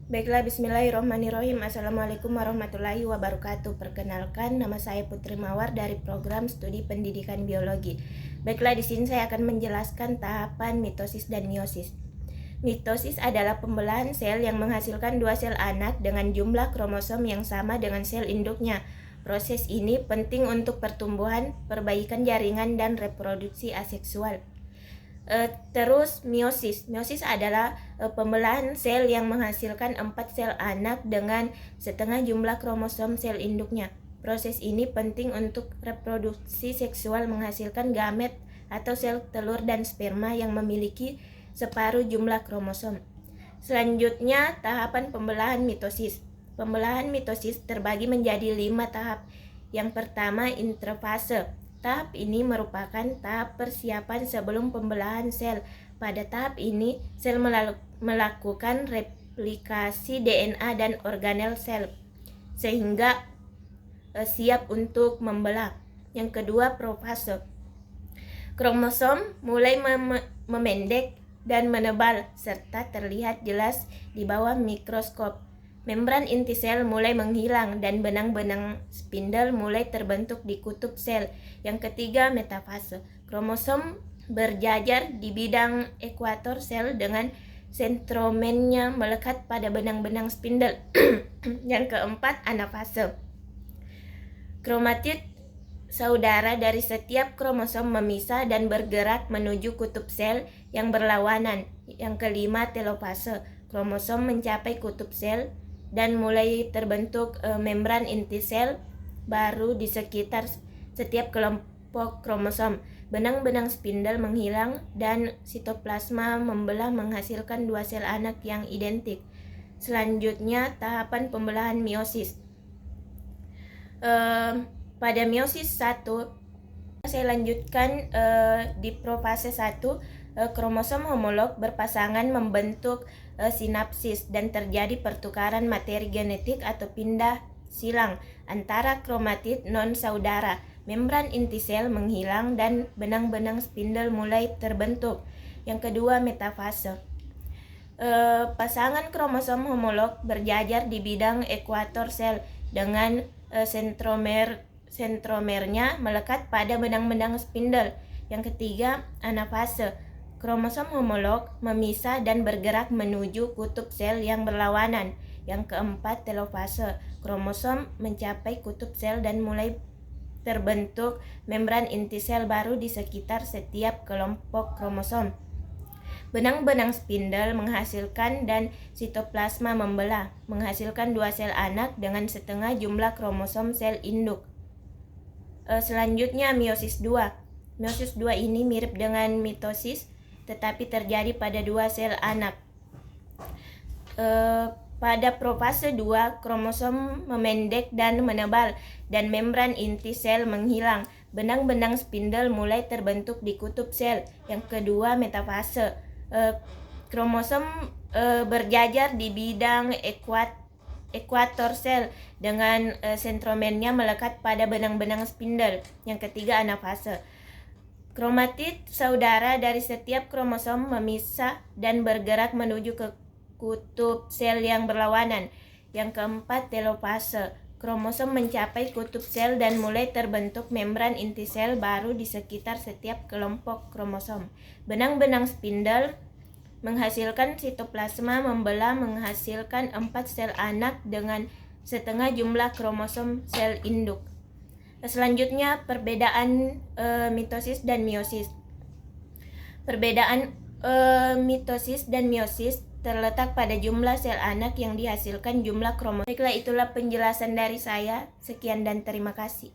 Baiklah, bismillahirrahmanirrahim. Assalamualaikum warahmatullahi wabarakatuh. Perkenalkan, nama saya Putri Mawar dari program studi pendidikan biologi. Baiklah, di sini saya akan menjelaskan tahapan mitosis dan meiosis. Mitosis adalah pembelahan sel yang menghasilkan dua sel anak dengan jumlah kromosom yang sama dengan sel induknya. Proses ini penting untuk pertumbuhan, perbaikan jaringan, dan reproduksi aseksual. Terus meiosis. Meiosis adalah pembelahan sel yang menghasilkan 4 sel anak dengan setengah jumlah kromosom sel induknya. Proses ini penting untuk reproduksi seksual, menghasilkan gamet atau sel telur dan sperma yang memiliki separuh jumlah kromosom. Selanjutnya, tahapan pembelahan mitosis. Pembelahan mitosis terbagi menjadi 5 tahap. Yang pertama, interfase. Tahap ini merupakan tahap persiapan sebelum pembelahan sel. Pada tahap ini, sel melakukan replikasi DNA dan organel sel sehingga siap untuk membelah. Yang kedua, profase. Kromosom mulai memendek dan menebal serta terlihat jelas di bawah mikroskop. Membran inti sel mulai menghilang dan benang-benang spindle mulai terbentuk di kutub sel. Yang ketiga, metafase. Kromosom berjajar di bidang ekuator sel dengan sentromernya melekat pada benang-benang spindle. Yang keempat, anafase. Kromatid saudara dari setiap kromosom memisah dan bergerak menuju kutub sel yang berlawanan. Yang kelima, telofase. Kromosom mencapai kutub sel dan mulai terbentuk membran inti sel baru di sekitar setiap kelompok kromosom. Benang-benang spindle menghilang dan sitoplasma membelah menghasilkan dua sel anak yang identik. Selanjutnya, tahapan pembelahan meiosis. Pada meiosis 1, saya lanjutkan di profase 1, kromosom homolog berpasangan membentuk sinapsis dan terjadi pertukaran materi genetik atau pindah silang antara kromatid non-saudara. Membran inti sel menghilang dan benang-benang spindle mulai terbentuk. Yang kedua, metafase. Pasangan kromosom homolog berjajar di bidang ekuator sel dengan sentromernya melekat pada benang-benang spindle. Yang ketiga, anafase. Kromosom homolog memisah dan bergerak menuju kutub sel yang berlawanan. Yang keempat, telofase. Kromosom mencapai kutub sel dan mulai terbentuk membran inti sel baru di sekitar setiap kelompok kromosom. Benang-benang spindle menghasilkan dan sitoplasma membelah, menghasilkan dua sel anak dengan setengah jumlah kromosom sel induk. Selanjutnya, meiosis 2. Meiosis 2 ini mirip dengan mitosis, tetapi terjadi pada dua sel anak. Pada profase 2, kromosom memendek dan menebal dan membran inti sel menghilang. Benang-benang spindle mulai terbentuk di kutub sel. Yang kedua, metafase. Kromosom berjajar di bidang ekuator sel dengan sentromernya melekat pada benang-benang spindle. Yang ketiga, anafase. Kromatid saudara dari setiap kromosom memisah dan bergerak menuju ke kutub sel yang berlawanan. Yang keempat, telofase. Kromosom mencapai kutub sel dan mulai terbentuk membran inti sel baru di sekitar setiap kelompok kromosom. Benang-benang spindle menghasilkan sitoplasma membelah menghasilkan 4 sel anak dengan setengah jumlah kromosom sel induk. Selanjutnya, perbedaan mitosis dan meiosis. Perbedaan mitosis dan meiosis terletak pada jumlah sel anak yang dihasilkan jumlah kromosom. Baiklah, itulah penjelasan dari saya. Sekian dan terima kasih.